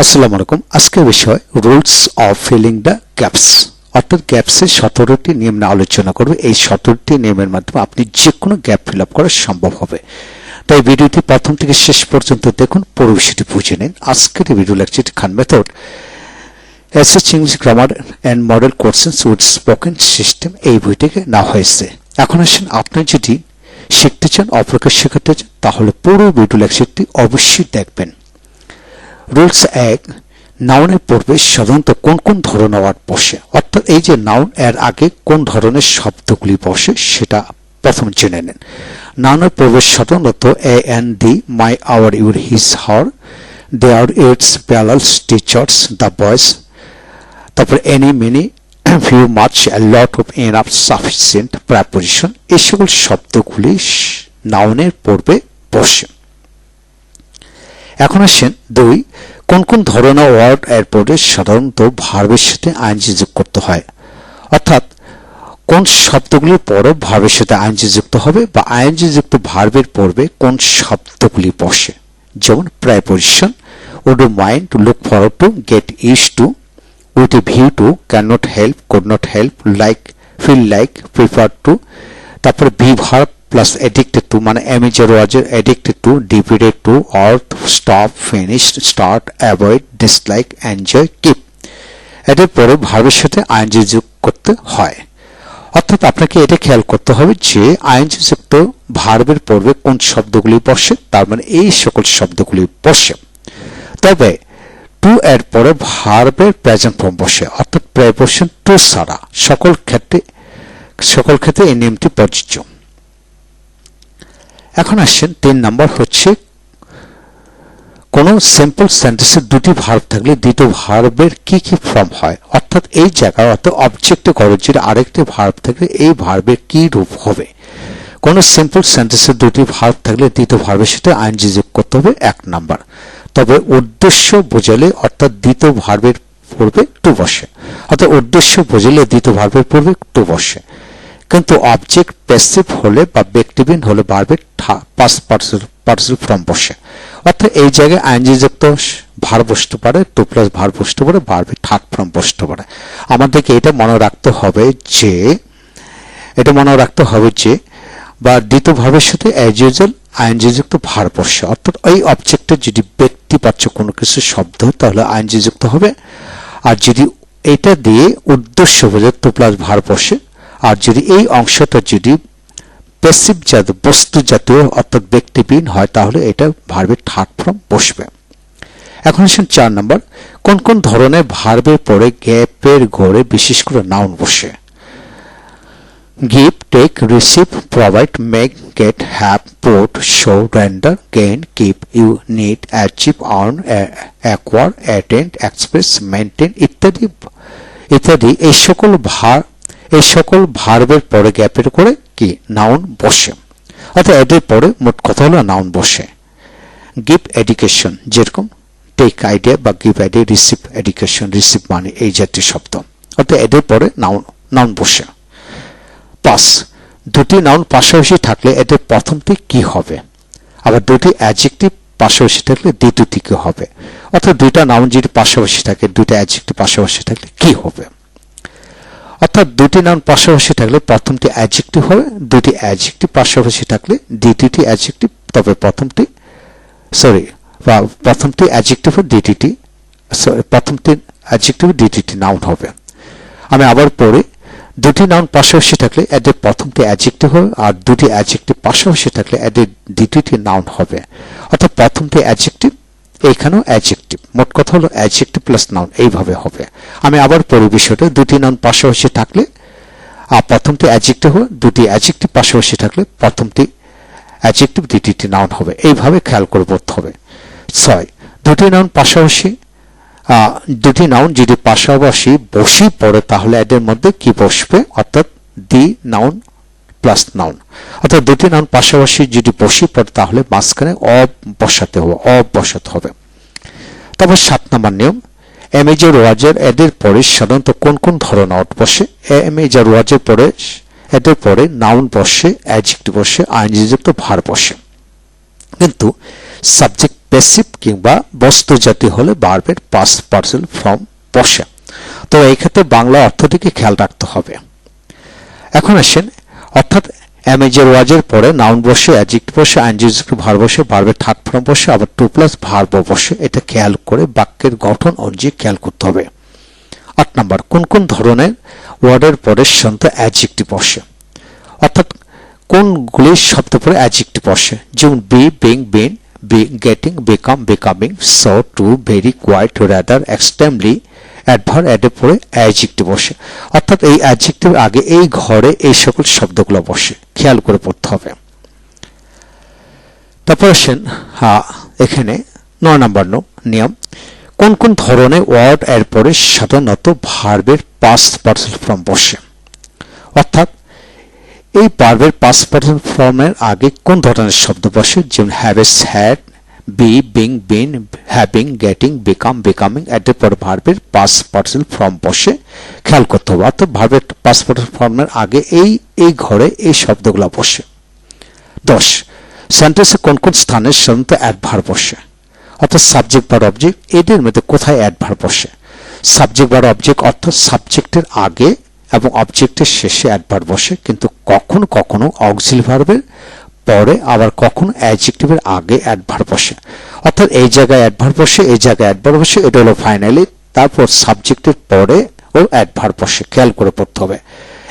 আসসালামু আলাইকুম। আজকের বিষয় rules of filling the gaps, অর্থাৎ গ্যাপসের 17টি নিয়ম নিয়ে আলোচনা করব। এই 17টি নিয়মের মাধ্যমে আপনি যে কোনো গ্যাপ ফিল আপ করা সম্ভব হবে। তাই ভিডিওটি প্রথম থেকে শেষ পর্যন্ত দেখুন, পুরো বিষয়টি বুঝে নিন। আজকের এই ভিডিও লেকচারটি Khan method SS English grammar and model courses with spoken system এই বইটিকে নেওয়া হয়েছে। এখন আসেন, আপনি যদি শিখতে চান, অপরকে শেখাতে চান, তাহলে পুরো ভিডিও লেকচারটি অবশ্যই দেখবেন। রুলস 1, নাউনের পূর্বে সাধারণত কোন কোন ধরনের ওয়ার্ড বসে, অর্থাৎ এই যে নাউন এর আগে কোন ধরনের শব্দগুলি বসে সেটা প্রথম জেনে নেন। নাউনের পূর্বে সাধারণত a and the, my, our, your, his, her, their, its, প্যালালস, টিচার্স, দ্য বয়েজ, তারপর any, many, few, much, a lot of, enough, sufficient, preposition, এই সকল শব্দগুলি নাউনের পূর্বে বসে। এখন আসেন 2, কোন কোন ধরনের ওয়ার্ড এর পরে সাধারণত ভার্বের সাথে আইএনজি যোগ করতে হয়, অর্থাৎ কোন শব্দগুলির পরে ভার্বের সাথে আইএনজি যুক্ত হবে বা আইএনজি যুক্ত ভার্বের পূর্বে কোন শব্দগুলি বসে। যেমন preposition, would mind, to look forward to, get used to, with a view to, can not help, could not help, like, feel like, prefer to, তারপরে be verb plus addicted to, মানে am is are was were addicted to, divided to, অর্থ, stop, finished, start, avoid, dislike, enjoy, keep, এটার পরে ভার্বের সাথে ING যোগ করতে হয়। অর্থাৎ আপনাকে এটা খেয়াল করতে হবে যে আইএনজি যুক্ত ভার্বের পূর্বে কোন শব্দগুলি বসে, তার মানে এই সকল শব্দগুলি বসে। তবে টু এর পরে ভার্বের প্রেজেন্ট ফর্ম বসে, অর্থাৎ প্রিপোজিশন টু ছাড়া সকল ক্ষেত্রে এই নিয়মটি প্রযোজ্য। এখন আসেন 3 নাম্বার হচ্ছে, কোন সিম্পল সেন্টেন্সে দুটি ভার্ব থাকলে দ্বিতীয় ভার্বের কি কি ফর্ম হয়, অর্থাৎ এই জায়গায় অর্থাৎ অবজেক্টে গরজের আরেকটি ভার্ব থাকলে এই ভার্বের কি রূপ হবে। কোন সিম্পল সেন্টেন্সে দুটি ভার্ব থাকলে দ্বিতীয় ভার্বের সাথে আইএনজি যোগ করতে হবে 1 নাম্বার। তবে উদ্দেশ্য বোঝালে অর্থাৎ দ্বিতীয় ভার্বের পূর্বে টু বসে, অর্থাৎ উদ্দেশ্য বোঝালে দ্বিতীয় ভার্বের পূর্বে টু বসে। কিন্তু অবজেক্ট প্যাসিভ হলে বা ব্যক্তিবিহীন হলে ভার্বের পাস্ট পার্টিসিপল ফর্ম বসে, অর্থাৎ এই জায়গায় আইএনজি যুক্ত ভার্ব বসতে পারে, টু প্লাস ভার্ব বসতে পারে, ভার্বের থার্ড ফর্ম বসতে পারে। আমাদেরকে এটা মনে রাখতে হবে যে বা দ্বিতীয় ভার্বের সাথে অ্যাজ ইউজুয়াল আইএনজি যুক্ত ভার্ব বসে, অর্থাৎ এই অবজেক্টের যদি ব্যক্তিবাচক কোনো কিছু শব্দ হয় তাহলে আইএনজি যুক্ত হবে। আর যদি এটা দিয়ে উদ্দেশ্য বোঝায় টু প্লাস ভার্ব বসে, আর যদি এই অংশটা যদি প্যাসিভ জাতীয় বস্তু জাতীয় অর্থাৎ ব্যক্তিবিহীন হয় তাহলে এটা ভার্বের থার্ড ফর্ম বসবে। এখন আসেন 4 নাম্বার, কোন কোন ধরনের ভার্বের পরে গ্যাপের ঘরে বিশেষ করে নাউন বসে। Give, take, receive, provide, make, get, have, port, show, render, gain, keep, you, need, achieve, earn, acquire, attend, express, maintain ইত্যাদি এই সকল ভার্বের পরে গ্যাপের করে কি নাউন বসে, অর্থাৎ এদের পরে মোট কথা হলো নাউন বসে। গিভ এডুকেশন, যেরকম টেক আইডিয়া বা give idea, receive education, receive মানে এই জাতীয় শব্দ, অর্থাৎ এদের পরে নাউন বসে। পাস, দুটি নাউন পাশাপাশি থাকলে এদের প্রথমটি কি হবে, আবার দুটি অ্যাডজেক্টিভ পাশাপাশি থাকলে দ্বিতীয়টি কি হবে, অর্থাৎ দুইটা নাউন যদি পাশাপাশি থাকে, দুইটা অ্যাডজেক্টিভ পাশাপাশি থাকলে কি হবে। অর্থাৎ দুটি নাউন পাশাপাশি থাকলে প্রথমটি অ্যাডজেক্টিভ হবে, দুটি অ্যাডজেক্টিভ পাশাপাশি থাকলে দ্বিতীয়টি অ্যাডজেক্টিভ, তবে প্রথমটি অ্যাডজেক্টিভ প্রথমটি অ্যাডজেক্টিভ দ্বিতীয়টি নাউন হবে। আমি আবার পড়ি, দুটি নাউন পাশাপাশি থাকলে এদের প্রথমটি অ্যাডজেক্টিভ হবে, আর দুটি অ্যাডজেক্টিভ পাশাপাশি থাকলে এদের দ্বিতীয়টি নাউন হবে, অর্থাৎ প্রথমটি অ্যাডজেক্টিভ, এইখানেও অ্যাডজেক্টিভ, মোট কথা হলো অ্যাডজেক্টিভ প্লাস নাউন এইভাবে হবে। আমি আবার পড়ি বিষয়টা, দুটি নাউন পাশাপাশি থাকলে প্রথমটি অ্যাডজেক্টিভ হবে, দুটি অ্যাডজেক্টিভ পাশাপাশি থাকলে প্রথমটি অ্যাডজেক্টিভ দ্বিতীয়টি নাউন হবে, এইভাবে খেয়াল করে পড়তে হবে। 6, দুটি নাউন যদি পাশাপাশি বসি পড়ে তাহলে এদের মধ্যে কি বসবে, অর্থাৎ দি নাউন প্লাস নাউন, অর্থাৎ দুটি নাউন পাশাপাশি যদি বসি পড়ে তাহলে মাঝখানে অব বসাতে হবে। তারপর 7 নম্বর নিয়ম, এমিজার ওয়াজের এদের পরে সাধারণত কোন কোন ধরনের ওয়ার্ড বসে। এমিজার ওয়াজের পরে এদের পরে নাউন বসে, অ্যাডজেক্টিভ বসে, আইএনজি যুক্ত ভার্ব বসে, কিন্তু সাবজেক্ট প্যাসিভ কিংবা বস্তু জাতীয় হলে ভার্বের পাস্ট পার্সিয়াল ফর্ম বসে। তো এই ক্ষেত্রে বাংলা অর্থটিকে খেয়াল রাখতে হবে। এখন আসেন, অর্থাৎ অ্যামেজের ওয়াজের পরে নাউন বসে, অ্যাডজেক্টিভ বসে, আইনযুক্ত ভার্ব বসে, ভার্বের থার্ড ফর্ম বসে, আবার টু প্লাস ভার্ব বসে। এটা খেয়াল করে বাক্যের গঠন অনুযায়ী খেয়াল করতে হবে। 8 নাম্বার, কোন কোন ধরনের ওয়ার্ডের পরে সাধারণত অ্যাডজেক্টিভ বসে, অর্থাৎ কোনগুলি শব্দ পরে অ্যাডজেক্টিভ বসে, যেমন be, being, been, be, getting, become, becoming, so, too, very, quite, rather, extremely, adverb, অ্যাডের পরে অ্যাডজেক্টিভ বসে। অর্থাৎ এই অ্যাডজেক্টিভ আগে এই ঘরে এই সকল শব্দগুলো বসে, খেয়াল করে পড়তে হবে। তারপর আসেন এখানে 9 নাম্বার নিয়ম, কোন কোন ধরনের ওয়ার্ড এর পরে সাধারণত ভার্বের পাস্ট পার্সিয়াল ফর্ম বসে, অর্থাৎ এই ভার্বের পাস্ট পার্সিয়াল ফর্মের আগে কোন ধরনের শব্দ বসে, যেমন haves, had, be, being, been, having, getting, become, becoming, এর পরে ভার্বের পাস্ট পার্সিয়াল ফর্ম বসে, খেয়াল করতে হবে। অর্থাৎ ভার্বের পাস্ট পার্সিয়াল ফর্মের আগে এই ঘরে এই শব্দগুলো বসে। 10, সেন্টেন্সে কোন কোন স্থানে সাধারণত অ্যাডভার্ব বসে, অর্থাৎ সাবজেক্ট বা অবজেক্ট, এদের মধ্যে কোথায় অ্যাডভার্ব বসে। সাবজেক্ট বা অবজেক্ট অর্থাৎ সাবজেক্টের আগে এবং অবজেক্টের শেষে অ্যাডভার্ব বসে, কিন্তু কখনো কখনো অক্সিলারি ভার্বের পরে, আবার কখনো অ্যাডজেক্টিভের আগে অ্যাডভার্ব বসে। অর্থাৎ এই জায়গায় অ্যাডভার্ব বসে, এই জায়গায় অ্যাডভার্ব বসে, এটা হলো ফাইনালি। তারপর সাবজেক্টের পরে ও অ্যাডভার্ব বসে, খেয়াল করে পড়তে হবে।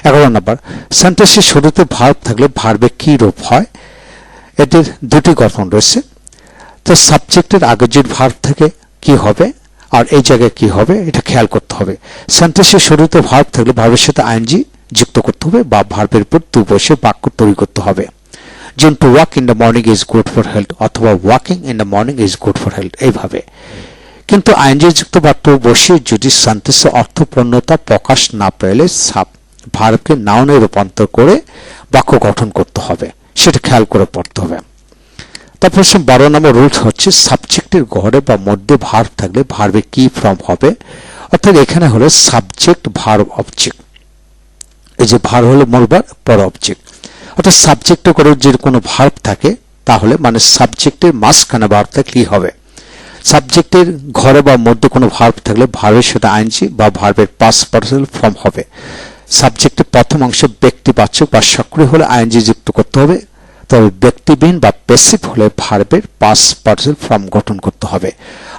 11 নাম্বার, সেন্টেন্সের শুরুতে ভার্ব থাকলে ভার্বে কি রূপ হয়, এটির দুটি গঠন রয়েছে। তো সাবজেক্টের আগে যদি ভার্ব থাকে কি হবে আর এই জায়গায় কি হবে, এটা খেয়াল করতে হবে। সেন্টেন্সের শুরুতে ভার্ব থাকলে ভার্বের সাথে আইএনজি যুক্ত করতে হবে বা ভার্বের উপর টু বসে বাক্য তৈরি করতে হবে। যেমন to walk in the morning is good for health অথবা walking in the morning is good for health, এইভাবে। কিন্তু আইএনজি যুক্ত বা টু বসে যদি সেন্টেন্সের অর্থপূর্ণতা প্রকাশ না পেলে ভার্বকে নাউনে রূপান্তর করে বাক্য গঠন করতে হবে, সেটা খেয়াল করে পড়তে হবে। তারপর 12 নম্বর রুলস হচ্ছে, সাবজেক্টের ঘরে বা মধ্যে ভার্ব থাকলে ভার্বে কি ফর্ম হবে, অর্থাৎ এখানে হলো সাবজেক্ট, ভার্ব, অবজেক্ট। এই যে ভার্ব হলো মূল ভার্ব, পর অবজেক্ট। অর্থাৎ সাবজেক্টের ঘরে যদি কোনো ভার্ব থাকে তাহলে মানে সাবজেক্টের মাঝখানে ভার্ব থাকলে কি হবে, সাবজেক্টের ঘরে বা মধ্যে কোনো ভার্ব থাকলে ভার্বের সাথে আইএনজি বা ভার্বের পাস্ট পার্সিয়াল ফর্ম হবে। সাবজেক্টের প্রথম অংশে ব্যক্তিবাচক বা সক্রিয় হলে আইএনজি যুক্ত করতে হবে, তবে ব্যক্তিবিহীন বা প্যাসিভ হলে ভার্বের পাস্ট পার্সিয়াল ফর্ম গঠন করতে হবে।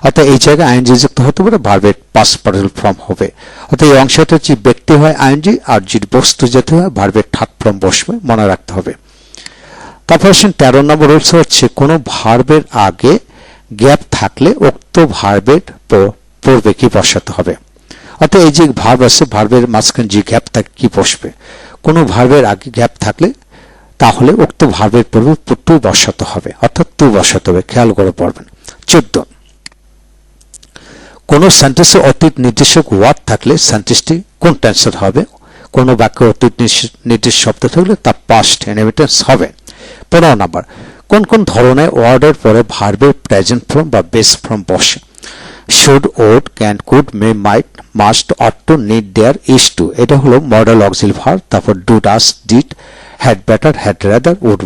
অর্থাৎ এই জায়গায় আইএনজি যুক্ত হতে পারে, ভার্বের পাস্ট পার্সিয়াল ফর্ম হবে। অর্থাৎ এই অংশটা যদি ব্যক্তি হয় আইএনজি, আর যদি বস্তু জাতীয় হয় ভার্বের থার্ড ফর্ম বসবে, মনে রাখতে হবে। তারপর আসেন 13 নম্বর রুলস হচ্ছে, কোনো ভার্বের আগে গ্যাপ থাকলে উক্ত ভার্বের পূর্বে কি বসাতে হবে। অর্থাৎ এই যে ভার্ব আছে, ভার্বের মাঝখানে যে গ্যাপ থাকে কি বসবে, কোনো ভার্বের আগে গ্যাপ থাকলে তাহলে উক্ত ভার্বের পূর্বে টু বসাতে হবে, অর্থাৎ টু বসাতে হবে, খেয়াল করে পড়বেন। 14, কোন সেন্টেন্সে অতীত নির্দেশক ওয়ার্ড থাকলে সেন্টেন্সটি কোন টেন্সের হবে, কোন বাক্যে অতীত নির্দেশ শব্দ থাকলে তা পাস্ট ইনহেরিটেন্স হবে। 15 নাম্বার, কোন কোন ধরনের ওয়ার্ডের পরে ভার্বের প্রেজেন্ট ফর্ম বা বেস ফর্ম বসে, should, would, can, could, may, might, must, ought to, need, dare, is to, এটা হলো মডেল অক্সিলারি ভার্ব। তারপর do, does, did, had better, had rather, would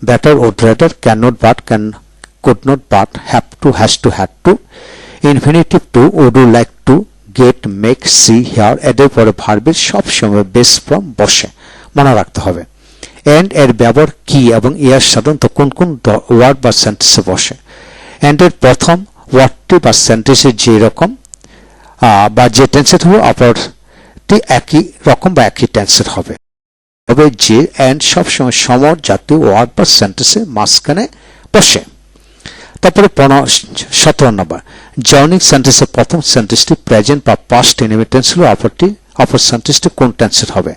better, would rather, cannot but, could not but, have to, has to, had to, infinitive to, would you like to, get, make, see, hear, এদের পরে ভার্বের সব সময় base form বসে, মনে রাখতে হবে। And এর ব্যবহার কি এবং ইয়ার সাধারণত কোন কোন ওয়ার্ড বা সেন্টেন্সে বসে। এন্ড এর প্রথম ওয়ার্ডটি বা সেন্টেন্সে যে রকম বা যে টেন্সের হবে অপরটি একই রকম বা একই টেন্সের হবে। তবে যে এন্ড সবসময় সম জাতীয় ওয়ার্ড বা সেন্টেন্সে মাঝখানে বসে। তারপরে 17 নম্বর, জয়নিং সেন্টেন্সের প্রথম সেন্টেন্সটি প্রেজেন্ট বা পাস্ট ইনহেরিটেন্স হলে অপর সেন্টেন্সটি কোন টেন্সের হবে।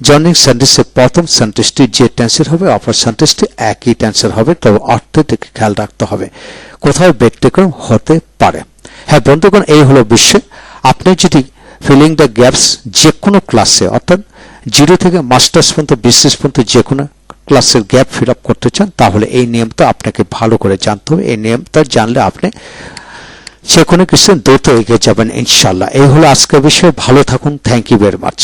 জয়নিং সেন্টেন্সের প্রথম সেন্টেন্সটি যে টেন্সের হবে, অপর সেন্টেন্সটি একই টেন্সের হবে, তবে অর্থের দিকে খেয়াল রাখতে হবে, কোথাও ব্যতিক্রম হতে পারে। হ্যাঁ বন্ধুগণ, এই হলো বিষয়। আপনি যদি ফিলিং দ্য গ্যাপস যে কোনো ক্লাসে, অর্থাৎ 0 থেকে মাস্টার্স পর্যন্ত, বিসিএস পর্যন্ত যে কোনো ক্লাসের গ্যাপ ফিল আপ করতে চান, তাহলে এই নিয়মটা আপনাকে ভালো করে জানতে হবে। এই নিয়মটা জানলে আপনি যে কোনো কিছু দ্রুত এগিয়ে যাবেন ইনশাআল্লাহ। এই হলো আজকের বিষয়। ভালো থাকুন। Thank you very much.